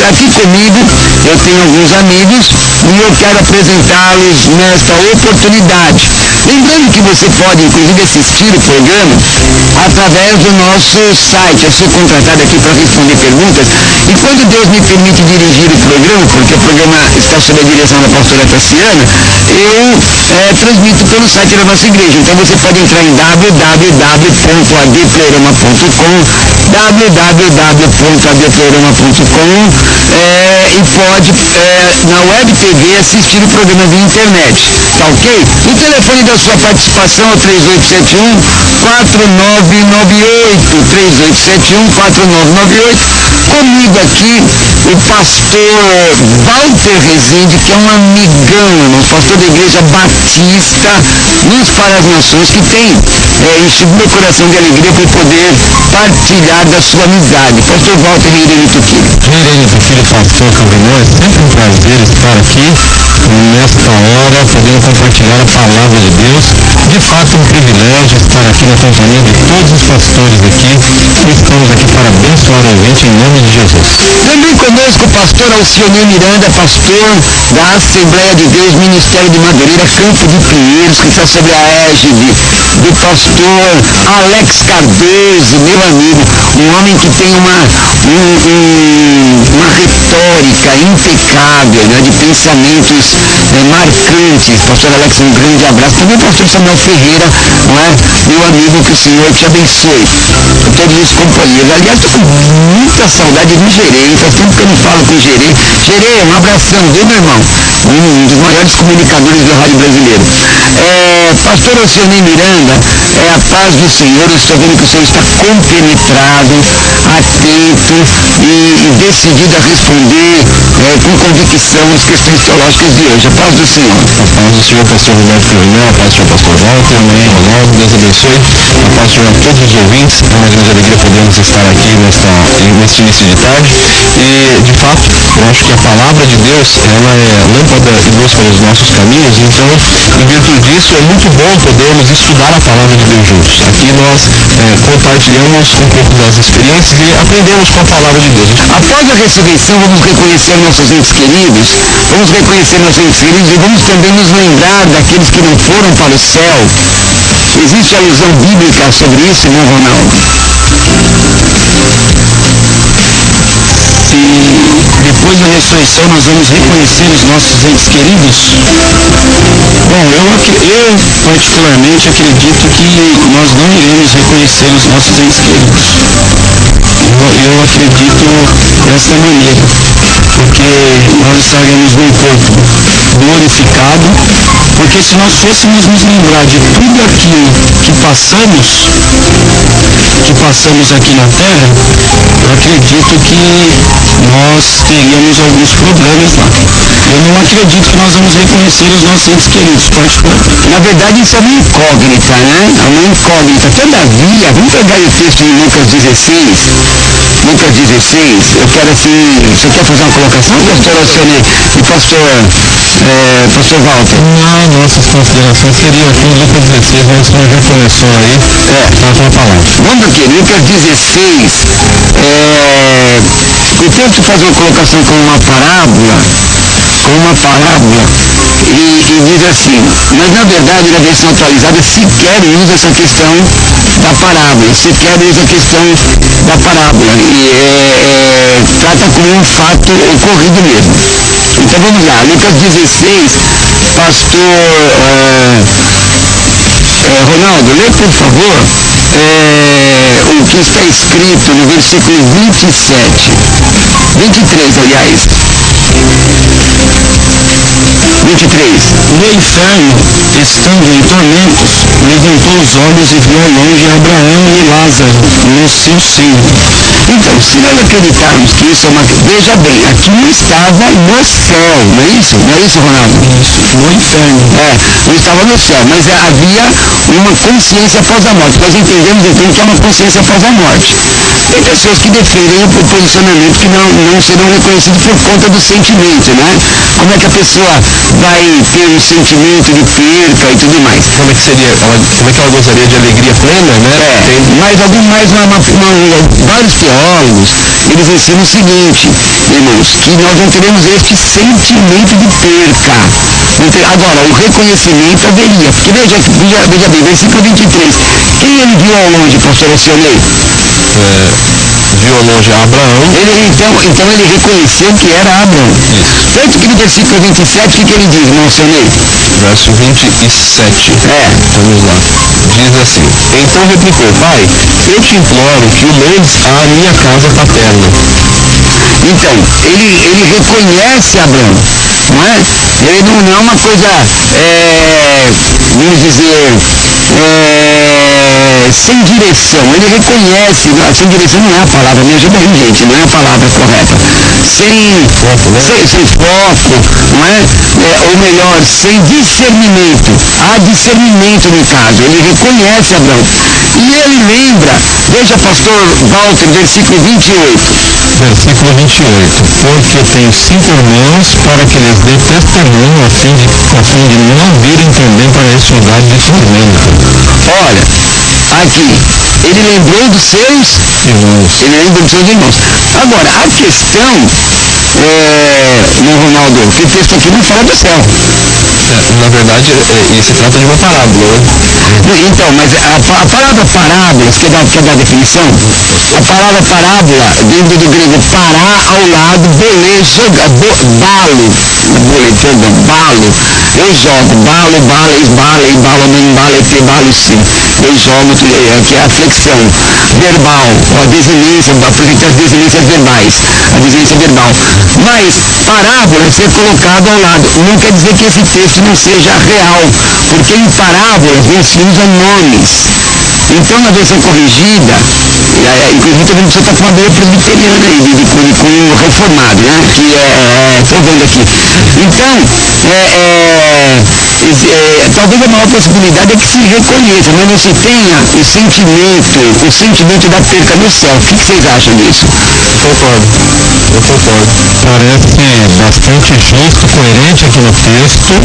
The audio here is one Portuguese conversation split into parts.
aqui comigo eu tenho alguns amigos e eu quero apresentá-los nesta oportunidade. Lembrando que você pode, inclusive, assistir o programa através do nosso site. Eu sou contratado aqui para responder perguntas e quando Deus me permite dirigir o programa, porque o programa está sob a direção da pastora Tassiana, eu transmito pelo site da nossa igreja. Então você pode entrar em www.adpleroma.com e pode na web TV assistir o programa via internet, tá ok? O telefone da sua participação é o 3871-4998, comigo aqui o pastor Walter Rezende, que é um amigão, irmãos, pastor da Igreja Batista Luz para as Nações, que tem enchido meu coração de alegria por poder partilhar da sua amizade. Pastor Walter Rezende Tuquilho. Filho pastor Calvinão, é sempre um prazer estar aqui nesta hora, podendo compartilhar a palavra de Deus. De fato, um privilégio estar aqui na companhia de todos os pastores aqui. Estamos aqui para abençoar o ouvinte em nome de Jesus. Também conosco o pastor Alcione Miranda, pastor da Assembleia de Deus, Ministério de Madureira, Campo de Pinheiros, que está sob a égide do pastor Alex Cardoso, meu amigo, um homem que tem uma retórica impecável, né, de pensamentos marcantes. Pastor Alex, um grande abraço. Também o pastor Samuel Ferreira, não é? Meu amigo, que o Senhor te abençoe. Todos os companheiros. Aliás, estou com muita saudade do Gerê, faz tempo que eu não falo com o Gerê. Gerê, um abração, viu, meu irmão? Um dos maiores comunicadores do rádio brasileiro. Pastor Alcione Miranda, a paz do Senhor. Eu estou vendo que o Senhor está compenetrado, atento e decidido a responder com convicção as questões teológicas de hoje. A paz do Senhor. A paz do Senhor, pastor Roberto Calvinão, a paz do Senhor, pastor Walter, amém, Ronaldo, Deus abençoe. A paz do Senhor a todos os ouvintes. É uma grande alegria podermos estar aqui neste início de tarde. E, de fato, eu acho que a palavra de Deus, ela é lâmpada e luz para os nossos caminhos. Então, em virtude disso, é muito bom podermos estudar a palavra de Deus juntos. Aqui nós compartilhamos um pouco das experiências e aprendemos com a palavra de Deus. Após a ressurreição, vamos reconhecer nossos entes queridos, e vamos também nos lembrar daqueles que não foram para o céu. Existe alusão bíblica sobre isso, não, Ronaldo? E depois da ressurreição nós vamos reconhecer os nossos entes queridos? Bom, eu particularmente acredito que nós não iremos reconhecer os nossos entes queridos. Eu acredito desta maneira, porque nós estaremos num corpo glorificado, porque se nós fôssemos nos lembrar de tudo aquilo que passamos aqui na Terra, eu acredito que nós teríamos alguns problemas lá. Eu não acredito que nós vamos reconhecer os nossos entes queridos, particularmente. Na verdade, isso é uma incógnita, né? É uma incógnita. Todavia, vamos pegar o texto em Lucas 16. Lucas 16, eu quero assim... Você quer fazer uma colocação, pastor Alcione e pastor Walter? Não, nossas considerações seriam aqui em Lucas 16, mas o senhor já começou aí, está com a palavra. Vamos aqui, Lucas 16, eu tento fazer uma colocação com uma parábola, e diz assim, mas na verdade na versão atualizada sequer usa essa questão da parábola, e trata como um fato ocorrido mesmo. Então vamos lá, Lucas 16, pastor Ronaldo, lê por favor o que está escrito no versículo 23, aliás. 23. No inferno, estando em tormentos, levantou os olhos e viu ao longe Abraão e Lázaro no seu seio. Então, se nós acreditarmos que isso é uma... Veja bem, aqui não estava no céu, não é isso? Não é isso, Ronaldo? Isso, no inferno. Não estava no céu, mas havia uma consciência após a morte. Nós entendemos então que é uma consciência após a morte. Tem pessoas que defendem o posicionamento que não serão reconhecidos por conta do sentimento, né? Como é que a pessoa vai ter um sentimento de perca e tudo mais. Como é que seria? Como é que ela gostaria de alegria plena, né? Vários teólogos, eles ensinam o seguinte, irmãos, que nós não teremos este sentimento de perca. Agora, o reconhecimento haveria, porque veja bem, versículo 23, quem ele viu ao longe, pastor Alcionei? Viu ao longe Abraão. Então ele reconheceu que era Abraão. Tanto que no versículo 27, o que ele diz, irmão Alcionei? Verso 27. Vamos lá. Diz assim: então replicou: pai, eu te imploro que o leves à minha casa paterna. Então, ele reconhece Abraão, não é? Ele não é uma coisa, vamos dizer, sem direção. Ele reconhece, sem direção não é a palavra, me ajuda aí, gente, não é a palavra correta. Sem foco, não é? Ou melhor, sem discernimento. Há discernimento no caso. Ele reconhece Abraão. E ele lembra, veja, pastor Walter, versículo 28. Versículo 28. Porque tenho 5 irmãos para que lhes dê testemunho a fim de não virem também para este lugar de tormento. Olha, aqui, ele lembrou dos seus irmãos. Agora, a questão, Ronaldo, que o texto aqui não fala do céu. Na verdade, se trata de uma parábola, né? Então, mas a palavra parábola, quer dar a definição? A palavra parábola, dentro do grego pará ao lado, balo, eu jogo, eu jogo, que é a flexão verbal, a desinência, porque tem as desinências verbais, a desinência verbal. Mas parábola é ser colocado ao lado. Não quer dizer que esse texto não seja real, porque em parábolas não se usam nomes. Então, na versão corrigida, inclusive também você está com uma Bíblia presbiteriana aí, de cunho reformado, né? Que estou vendo aqui. Então, talvez a maior possibilidade é que se reconheça, mas não se tenha o sentimento da perca no céu. O que vocês acham disso? Eu concordo. Parece bastante justo, coerente aqui no texto.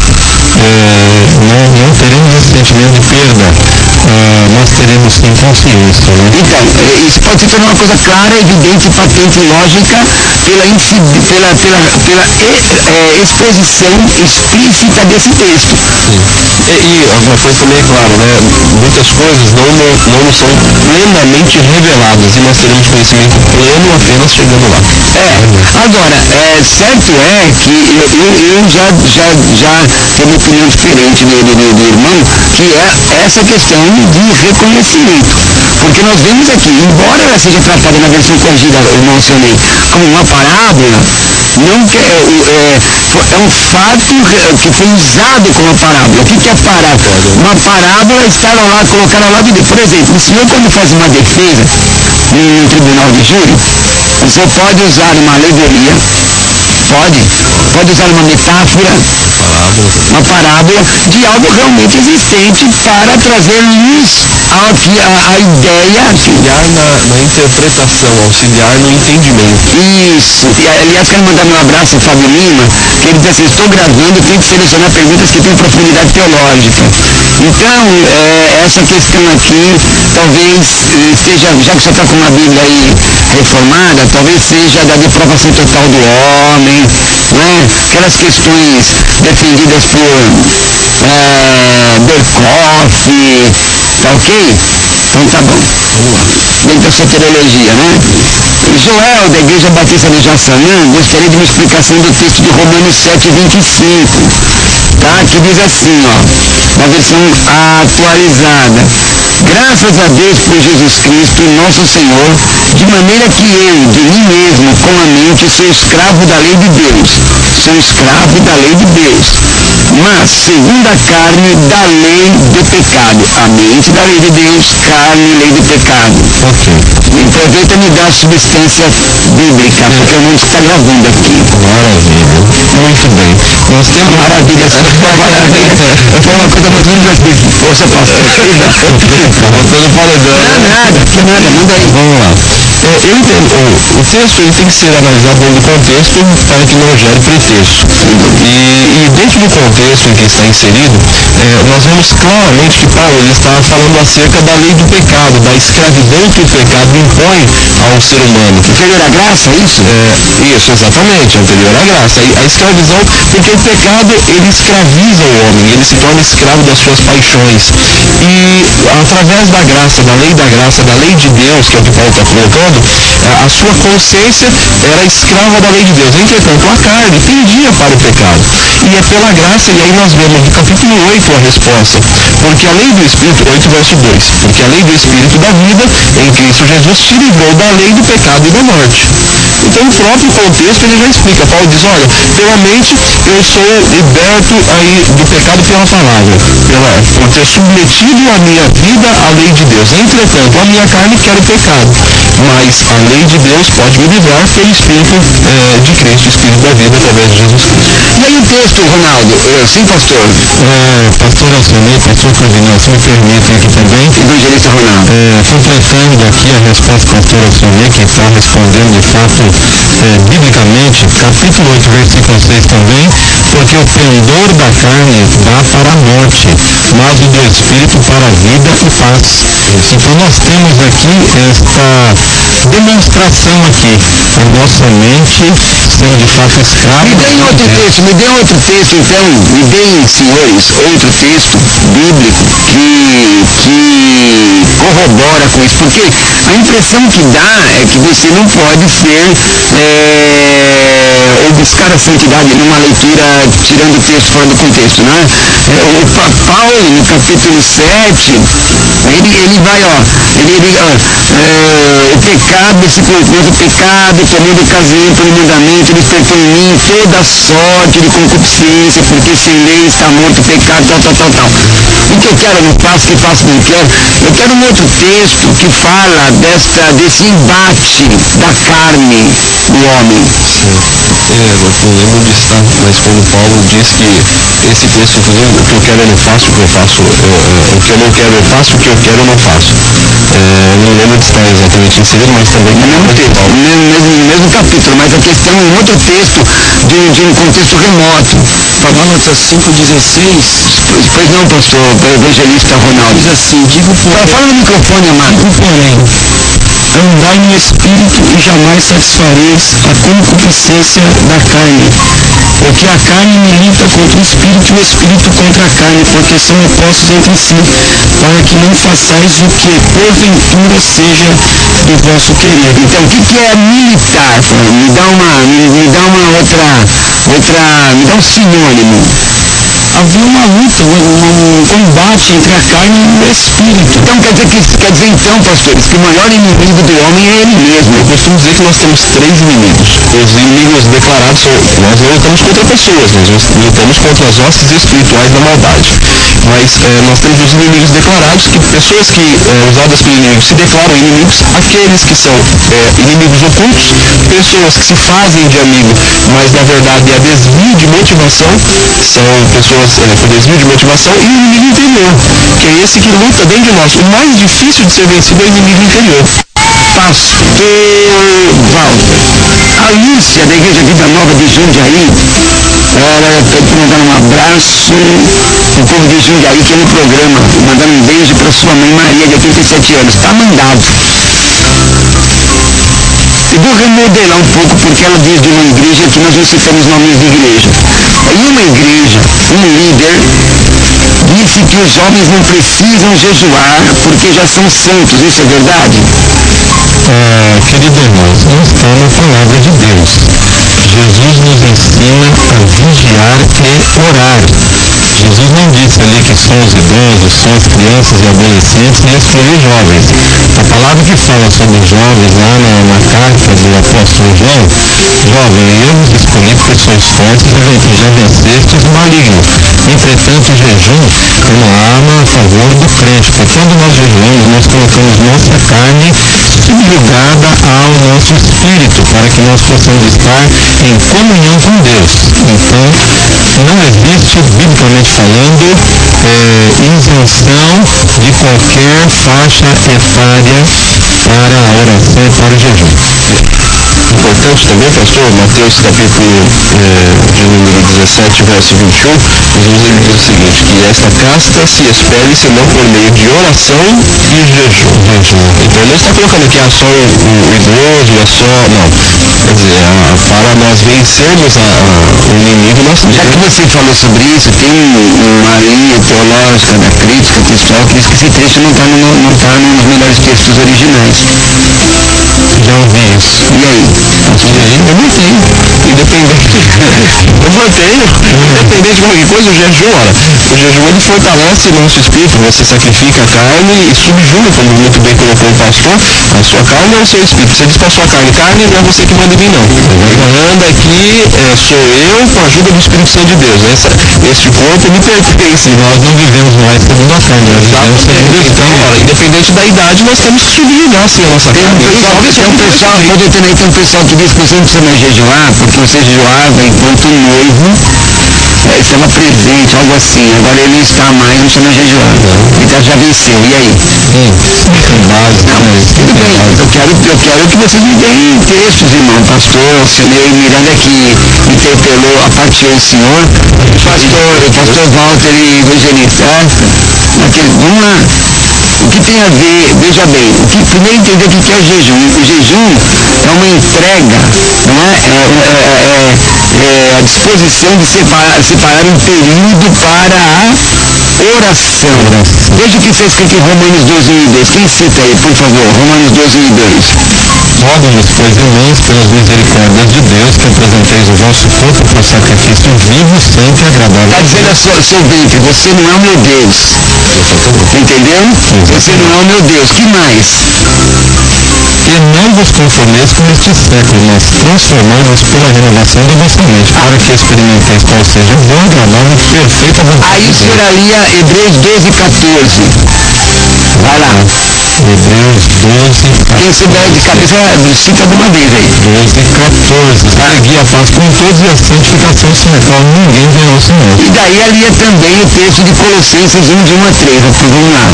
Não teremos esse sentimento de perda, nós teremos sim consciência, né? Então, isso pode se tornar uma coisa clara, evidente, patente e lógica pela exposição explícita desse texto. E uma coisa também é claro, né? Muitas coisas não nos são plenamente reveladas e nós teremos conhecimento pleno apenas chegando lá. Agora, certo é que eu já tenho uma opinião diferente do irmão, que é essa questão de reconhecimento. Porque nós vemos aqui, embora ela seja tratada na versão corrigida, eu mencionei, como uma parábola, é um fato que foi usado como parábola. O que é parábola? Uma parábola está colocada ao lado de, por exemplo, o senhor quando faz uma defesa em um tribunal de júri, o senhor pode usar uma alegoria, pode usar uma metáfora, uma parábola de algo realmente existente para trazer luz à ideia. Auxiliar na interpretação, auxiliar no entendimento. Isso. E, aliás, quero mandar meu abraço ao Fábio Lima, que ele diz assim: estou gravando, tenho que selecionar perguntas que têm profundidade teológica. Então, essa questão aqui, talvez seja, já que você está com uma Bíblia aí reformada, talvez seja da depravação total do homem, né? Aquelas questões defendidas por Berkoff, tá ok? Então tá bom, vamos lá. Dentro da soteriologia, né? Joel, da Igreja Batista do Jaçanã, gostaria de uma explicação do texto de Romanos 7:25, tá? Que diz assim, na versão atualizada: graças a Deus por Jesus Cristo, nosso Senhor, de maneira que eu, de mim mesmo, com a mente, sou escravo da lei de Deus. Sou escravo da lei de Deus. Mas, segundo a carne, da lei do pecado. A mente da lei de Deus, carne, lei do pecado. Ok. Aproveita e me dá a substância bíblica, porque eu não estou gravando aqui. Maravilha. Muito bem. Nós temos maravilha. Foi uma coisa muito linda. Força, pastor. Não, nada, manda aí. vamos lá. Eu entendo, o texto ele tem que ser analisado dentro do contexto para que não gere pretexto. E dentro do contexto em que está inserido, nós vemos claramente que Paulo ele está falando acerca da lei do pecado, da escravidão que o pecado impõe ao ser humano. Anterior à graça, é isso? Isso, exatamente, anterior à graça. A escravidão, porque o pecado ele escraviza o homem, ele se torna escravo das suas paixões. E através da graça, da lei de Deus, que é o que Paulo está colocando, a sua consciência era escrava da lei de Deus. Entretanto, a carne pendia para o pecado. E é pela graça, e aí nós vemos no capítulo 8 a resposta. Porque a lei do Espírito, 8 verso 2, porque a lei do Espírito da vida em Cristo Jesus te livrou da lei do pecado e da morte. Então, o próprio contexto ele já explica. Paulo diz, olha, pela mente eu sou liberto aí do pecado pela palavra, por ter submetido a minha vida à lei de Deus. Entretanto, a minha carne quer o pecado, mas a lei de Deus pode me livrar pelo Espírito de Cristo, Espírito da vida, através de Jesus Cristo. E aí o texto, Ronaldo? Sim, pastor? Pastor Alcinei, pastor Cardinal, se me permitem aqui também. Evangelista Ronaldo. Completando aqui a resposta do pastor Alcinei, que está respondendo de fato biblicamente, capítulo 8, versículo 6 também, porque o pendor da carne dá para a morte, mas o do Espírito para a vida e paz. Então nós temos aqui esta demonstração aqui, a nossa mente sendo de fato escrava. Me dê outro texto então, me deem, senhores, outro texto bíblico que corrobora com isso, porque a impressão que dá é que você não pode ser ou buscar a santidade numa leitura tirando o texto fora do contexto, né? O Paulo, no capítulo 7, ele vai, o pecado, versículo 8, o pecado, tomando ocasião pelo mandamento, despertou em mim toda sorte de concupiscência, porque sem lei está morto o pecado, tal. O que eu quero, não faço, que faço, não quero. Eu quero um outro texto que fala desse embate da carne do homem. Eu lembro onde está, mas quando Paulo diz que esse texto, inclusive, o que eu quero eu não faço, o que eu faço, o que eu não quero eu faço, o que eu quero eu não faço. Não lembro de estar exatamente inserido, mas também no mesmo texto, no mesmo capítulo, mas a questão é um outro texto de um contexto remoto. Gálatas 5,16. Pois não, pastor, evangelista Ronaldo. Diz assim, fala no microfone, amado. Porém, andai no Espírito e jamais satisfareis a concupiscência da carne. Porque a carne milita contra o Espírito e o Espírito contra a carne, porque são opostos entre si, para que não façais o que porventura seja do vosso querer. Então, o que é militar? Me dá um sinônimo. Havia uma luta, um combate entre a carne e o espírito. Então quer dizer então, pastores, que o maior inimigo do homem é ele mesmo. Eu costumo dizer que nós temos 3 inimigos. Os inimigos declarados são, nós não lutamos contra pessoas, nós lutamos contra as hostes espirituais da maldade. Mas nós temos os inimigos declarados, que pessoas que, usadas pelo inimigo, se declaram inimigos, aqueles que são inimigos ocultos, pessoas que se fazem de amigo, mas na verdade é desvio de motivação, são pessoas com desvio de motivação, e o inimigo interior, que é esse que luta dentro de nós. O mais difícil de ser vencido é o inimigo interior. Pastor Walter, a Lúcia da Igreja Vida Nova de Jundiaí, ela está te mandando um abraço, o povo de Jundiaí que é no programa, mandando um beijo para sua mãe Maria, de 87 anos, está mandado. Eu vou remodelar um pouco, porque ela diz de uma igreja que nós não citamos nomes de igreja. Em uma igreja, um líder disse que os homens não precisam jejuar porque já são santos, isso é verdade? Querido irmão, não está na palavra de Deus. Jesus nos ensina a vigiar e orar. Jesus não disse ali que são os idosos, são as crianças e adolescentes e excluir jovens. A palavra que fala sobre os jovens lá na carta do apóstolo João, jovem, eu vos escolhi porque sois fortes e já vencestes o maligno. Entretanto, o jejum é uma arma a favor do crente, porque quando nós jejuamos, nós colocamos nossa carne subjugada ao nosso espírito, para que nós possamos estar em comunhão com Deus. Então, não existe, biblicamente falando, isenção de qualquer faixa etária para a oração e para o jejum. Importante também, pastor, Mateus capítulo de número 17, verso 21, Jesus diz o seguinte, que esta casta se espere senão por meio de oração e jejum. Então ele não está colocando que é só o idoso, é só, não. Quer dizer, para nós vencermos o inimigo, nós... Já que você falou sobre isso, tem uma linha teológica da crítica textual que diz que esse trecho não está nos melhores textos originais. Já ouvi isso. E aí? Eu mantenho. Independente de qualquer coisa, o jejum, olha, o jejum ele fortalece o nosso espírito, você sacrifica a carne e subjuga, como muito bem colocou o pastor, a sua carne ou o seu espírito. Você diz para a sua carne, não é você que manda em mim, não. Manda aqui, sou eu com a ajuda do Espírito Santo de Deus. Este corpo me pertence. Nós não vivemos mais segundo a carne, nós vivemos segundo o Espírito. Independente da idade, nós temos que subjugar assim a nossa carne. Tem um pessoal que diz que você não precisa mais jejuar, porque você jejuava enquanto noivo estava presente, algo assim. Agora ele não está mais, não precisa mais jejuar. Então já venceu, e aí? Tudo bem, eu quero que vocês me deem textos, irmão. Pastor Sionei Miranda, que interpelou a parte do senhor, pastor Walter e Evangelista. Vamos lá. O que tem a ver, veja bem, primeiro entender o que é o jejum. O jejum é uma entrega, não é a disposição de separar um período para a oração. Veja o que está escrito em Romanos 12, 1 e 2. Quem cita aí, por favor? Romanos 12, 1 e 2. Rogo-vos, pois, irmãos, pelas misericórdias de Deus, que apresenteis o vosso corpo por sacrifício vivo, santo e agradável. Está dizendo a seu ventre, você não é o meu Deus. Entendeu? Você não é o meu Deus. Que mais? E não vos conformeis com este século, mas transformai-vos pela renovação da vossa mente, para que experimenteis qual seja o bom, agradável e perfeita vontade. Aí o senhor alia Hebreus 12, 14. Vai lá. Hebreus 12. Quem souber de cabeça, cita de uma vez aí. 12, 14. Segui a paz com todos e a santificação sem a qual ninguém verá o Senhor. E daí alia também o texto de Colossenses 1, de 1 a 3. Então vamos lá.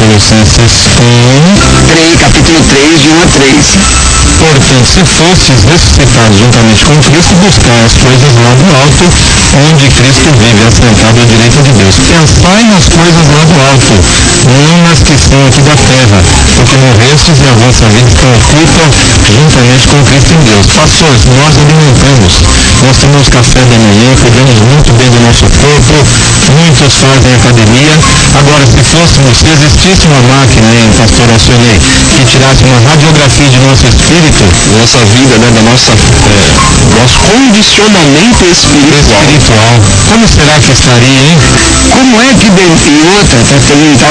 Colossenses 3, capítulo 3, de 1 a 3. Portanto, se fostes ressuscitados juntamente com Cristo, buscai as coisas lá do alto, onde Cristo vive, assentado à direita de Deus. Pensai nas coisas lá do alto, não nas que estão aqui da terra, porque morrestes e a vossa vida está oculta juntamente com Cristo em Deus. Pastores, nós alimentamos, nós tomamos café da manhã, cuidamos muito bem do nosso corpo, muitos fazem academia. Agora, se existisse uma máquina, pastor Alcionei, que tirasse uma radiografia de nosso espírito, nossa vida, né, nosso condicionamento espiritual, como será que estaria, hein? Como é que e outra, está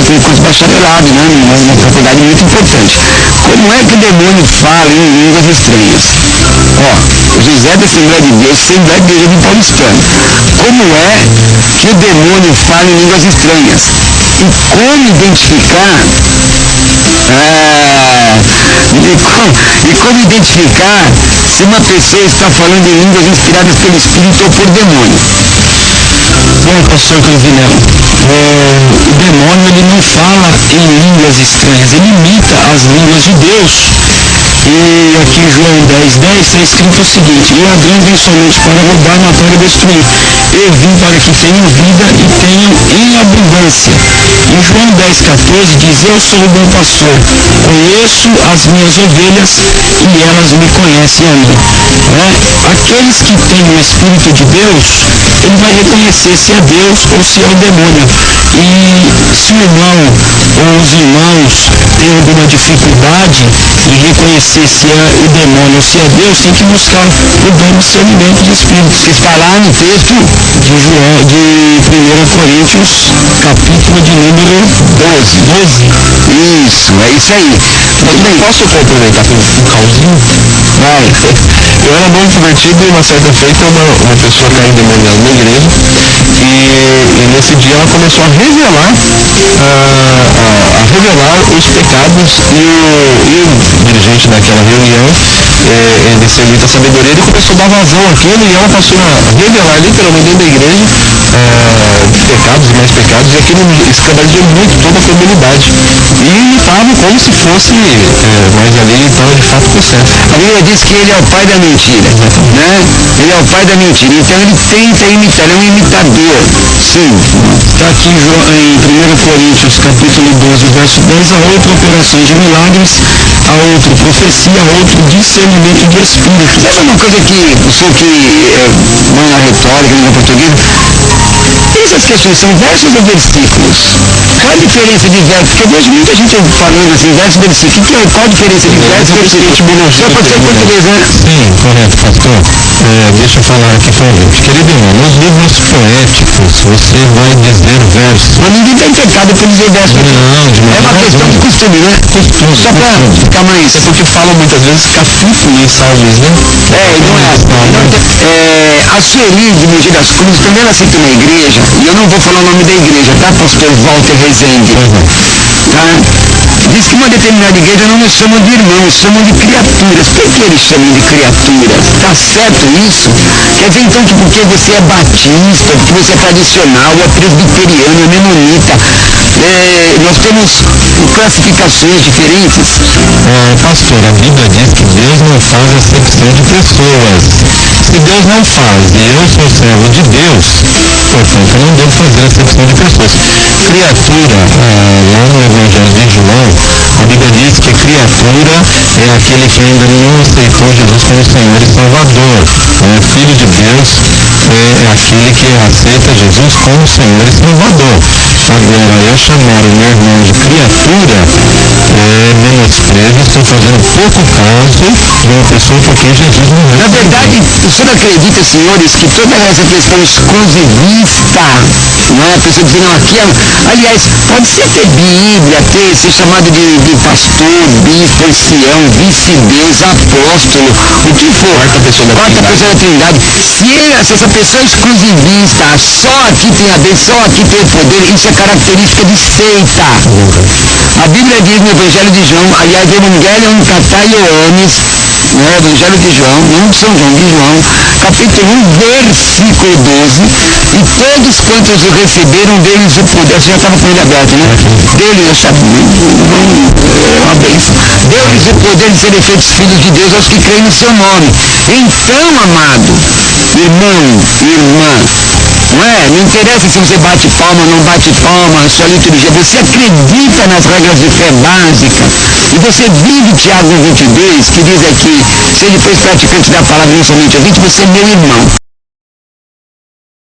com curso bacharelado, né, uma faculdade muito importante. Como é que o demônio fala em línguas estranhas? José da Assembleia de Deus, Assembleia de Deus Paulistano. Como é que o demônio fala em línguas estranhas? E como identificar se uma pessoa está falando em línguas inspiradas pelo Espírito ou por demônio? Bom, pastor Cruvinel, o demônio ele não fala em línguas estranhas, ele imita as línguas de Deus. E aqui em João 10:10 está escrito o seguinte: o ladrão vem somente para roubar, matar e destruir. Eu vim para que tenham vida e tenham em abundância. Em João 10:14 diz: eu sou o bom pastor, conheço as minhas ovelhas e elas me conhecem a mim. Aqueles que têm o Espírito de Deus, ele vai reconhecer se é Deus ou se é o demônio. E se o irmão ou os irmãos têm alguma dificuldade em reconhecer se é o demônio ou se é Deus, tem que buscar o bom discernimento de espírito. Está lá no texto de 1 Coríntios, capítulo de número 12. Isso, é isso aí. Posso complementar com um causinho? Vai. Eu era novo convertido e uma certa feita uma pessoa caiu endemoniada na igreja E nesse dia ela começou a revelar os pecados e o dirigente daquela reunião, ele sem muita sabedoria, ele começou a dar vazão àquilo e ela passou a revelar literalmente dentro da igreja pecados e mais pecados, e aquilo escandalizou muito toda a comunidade e imitava como se fosse, mas ali então de fato processo. A Bíblia diz que ele é o pai da mentira, né? Ele é o pai da mentira, então ele tenta imitar, ele é um imitador. Sim. Está aqui em 1 Coríntios capítulo 12, verso 10, a outra operação de milagres, a outra profecia, a outra discernimento de espíritos. Sabe uma coisa que o senhor que não na retórica, nem na portuguesa, essas questões são versos ou versículos? Qual a diferença de verso? Porque eu vejo muita gente falando assim, verso e versículo. Qual a diferença de verso e versículo? Só pode ser português, né? Sim, correto, pastor. Deixa eu falar aqui com a gente. Querido irmão, nos livros poéticos você vai dizer versos. Mas ninguém está em pecado por dizer verso. Não, de É uma questão de costume, né? Costume. Só para ficar mais... É porque falam muitas vezes capítulo em salmos, né? A Sueli de Mogi das Cruzes, quando ela cita uma igreja, e eu não vou falar o nome da igreja, tá, pastor Walter Rezende? Tá? Diz que uma determinada igreja não nos chamam de irmãos, chamam de criaturas. Por que eles chamam de criaturas? Tá certo isso? Quer dizer então que porque você é batista, porque você é tradicional, é presbiteriano, é menonita, nós temos classificações diferentes? Pastor, a Bíblia diz que Deus não faz acepção de pessoas. Se Deus não faz e eu sou servo de Deus, portanto eu não devo fazer acepção de pessoas. Criatura, lá no Evangelho de João, a Bíblia diz que criatura é aquele que ainda não aceitou Jesus como Senhor e Salvador. Filho de Deus é aquele que aceita Jesus como Senhor e Salvador. Agora, eu chamar o meu irmão de criatura menosprezo, estou fazendo pouco caso de uma pessoa por quem Jesus morreu. Na verdade, o senhor acredita, senhores, que toda essa questão exclusivista, não é? A pessoa dizendo, não, aqui é... Aliás, pode ser ter Bíblia, ser chamado de pastor, bispo, ancião, vice-deus, apóstolo, o que for. Quarta pessoa da Trindade. Se essa pessoa é exclusivista, só aqui tem a ver, só aqui tem o poder, isso é característica de seita. A Bíblia diz no Evangelho de João, aliás, Evangelion Katai Ioannis, no Evangelho de João, não de São João, de João, capítulo 1, versículo 12, e todos quantos o receberam, deles o poder, você já estava com ele aberto, né? Deles, eu sabia, é uma bênção. Deu-lhes o poder de serem feitos filhos de Deus aos que creem no seu nome. Então, amado, irmão, irmã, não interessa se você bate palma ou não bate palma, a sua liturgia, você acredita nas regras de fé básica e você vive Tiago 22, que diz aqui, se ele for praticante da palavra não somente ouvinte, você é meu irmão.